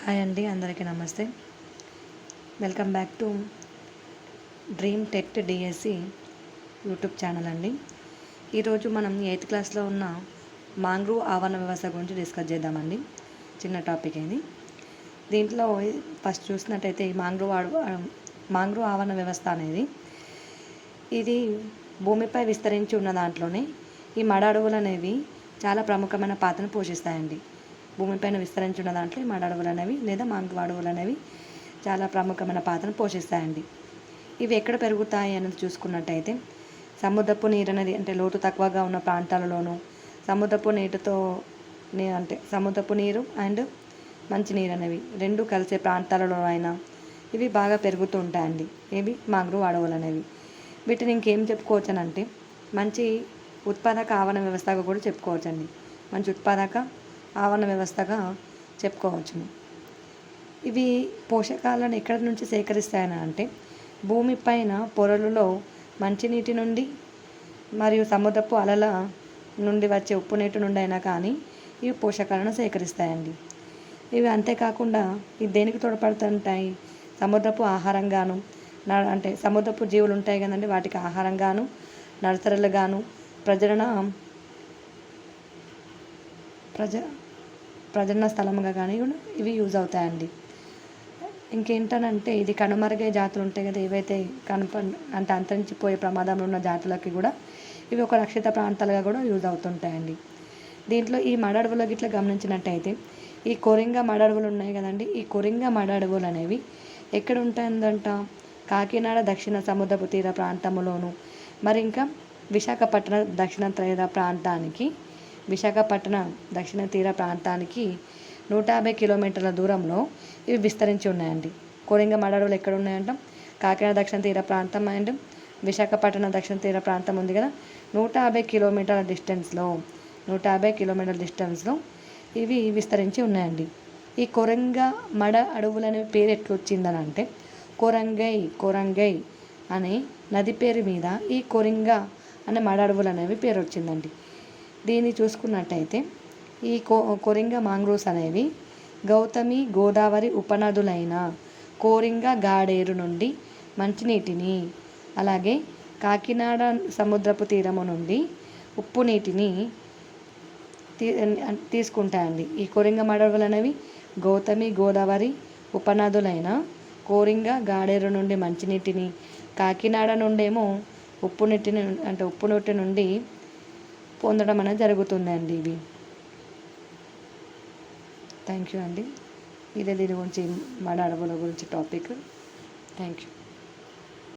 Hi అండి, అందరికీ నమస్తే. Welcome back to dream TET DSC YouTube channel అండి. ఈరోజు మనం 8th క్లాస్లో ఉన్న మాంగ్రూవ్ ఆవరణ వ్యవస్థ గురించి డిస్కస్ చేద్దామండి. చిన్న టాపిక్ ఇది. దీంట్లో ఫస్ట్ చూసినట్టయితే మాంగ్రూవ్ ఆవరణ వ్యవస్థ అనేది ఇది భూమిపై విస్తరించి ఉన్న దాంట్లోనే ఈ మడ అడవులు అనేవి చాలా ప్రముఖమైన పాత్రను పోషిస్తాయండి. భూమిపైన విస్తరించిన దాంట్లో ఈ మడ అడవులు అనేవి లేదా మాంగ్రూవ్ అడవులు అనేవి చాలా ప్రముఖమైన పాత్రను పోషిస్తాయండి. ఇవి ఎక్కడ పెరుగుతాయి అనేది చూసుకున్నట్టయితే సముద్రపు నీరు అనేది అంటే లోతు తక్కువగా ఉన్న ప్రాంతాలలోనూ సముద్రపు నీరు అండ్ మంచినీరు అనేవి రెండు కలిసే ప్రాంతాలలో అయినా ఇవి బాగా పెరుగుతూ ఉంటాయండి. ఇవి మాంగ్రూవ్ అడవులు అనేవి. వీటిని ఇంకేం చెప్పుకోవచ్చు అని అంటే మంచి ఉత్పాదక ఆవరణ వ్యవస్థగా కూడా చెప్పుకోవచ్చండి. మంచి ఉత్పాదక ఆవరణ వ్యవస్థగా చెప్పుకోవచ్చును. ఇవి పోషకాలను ఎక్కడి నుంచి సేకరిస్తాయని అంటే భూమిపైన పొరలలో మంచినీటి నుండి మరియు సముద్రపు అలల నుండి వచ్చే ఉప్పు నీటి నుండి అయినా కానీ ఇవి పోషకాలను సేకరిస్తాయండి. ఇవి అంతేకాకుండా ఇవి దేనికి తోడ్పడుతుంటాయి? సముద్రపు ఆహారంగాను అంటే సముద్రపు జీవులు ఉంటాయి కదండి, వాటికి ఆహారంగాను, నర్సరీలుగాను, ప్రజనన స్థలంగా కానీ ఇవి యూజ్ అవుతాయండి. ఇంకేంటనంటే ఇది కనుమరుగే జాతులు ఉంటాయి కదా, ఏవైతే అంటే అంతరించిపోయే ప్రమాదంలో ఉన్న జాతులకి కూడా ఇవి ఒక రక్షిత ప్రాంతాలుగా కూడా యూజ్ అవుతుంటాయండి. దీంట్లో ఈ మడ అడవులు గిట్లా గమనించినట్టయితే ఈ కొరింగ మడ అడవులు ఉన్నాయి కదండి, ఈ కొరింగ మడ అడవులు అనేవి ఎక్కడ ఉంటాయందంట కాకినాడ దక్షిణ సముద్రపు తీర ప్రాంతంలోను మరి ఇంకా విశాఖపట్నం దక్షిణ తీర ప్రాంతానికి 150 కిలోమీటర్ల దూరంలో ఇవి విస్తరించి ఉన్నాయండి. కొరింగ మడ అడవులు ఎక్కడ ఉన్నాయంట కాకినాడ దక్షిణ తీర ప్రాంతం అండ్ విశాఖపట్నం దక్షిణ తీర ప్రాంతం ఉంది కదా, 150 కిలోమీటర్ల డిస్టెన్స్లో ఇవి విస్తరించి ఉన్నాయండి. ఈ కొరింగ మడ అడవులు అనే పేరు ఎట్లా వచ్చిందని అంటే కొరంగై అనే నది పేరు మీద ఈ కొరింగ అనే మడ అడవులు అనేవి పేరు వచ్చిందండి. దీన్ని చూసుకున్నట్టయితే ఈ కొరింగ మాంగ్రూవ్స్ అనేవి గౌతమి గోదావరి ఉపనదులైన కోరింగ గాడేరు నుండి మంచినీటిని అలాగే కాకినాడ సముద్రపు తీరము నుండి ఉప్పు నీటిని తీసుకుంటాయండి. ఈ కొరింగ మడ అడవులు అనేవి గౌతమి గోదావరి ఉపనదులైన కోరింగ గాడేరు నుండి మంచినీటిని, కాకినాడ నుండేమో ఉప్పు నీటి నుండి పొందడం అనేది జరుగుతుందండి. ఇవి థ్యాంక్ యూ అండి. ఇదే దీని గురించి మడ అడవుల గురించి టాపిక్. Thank you.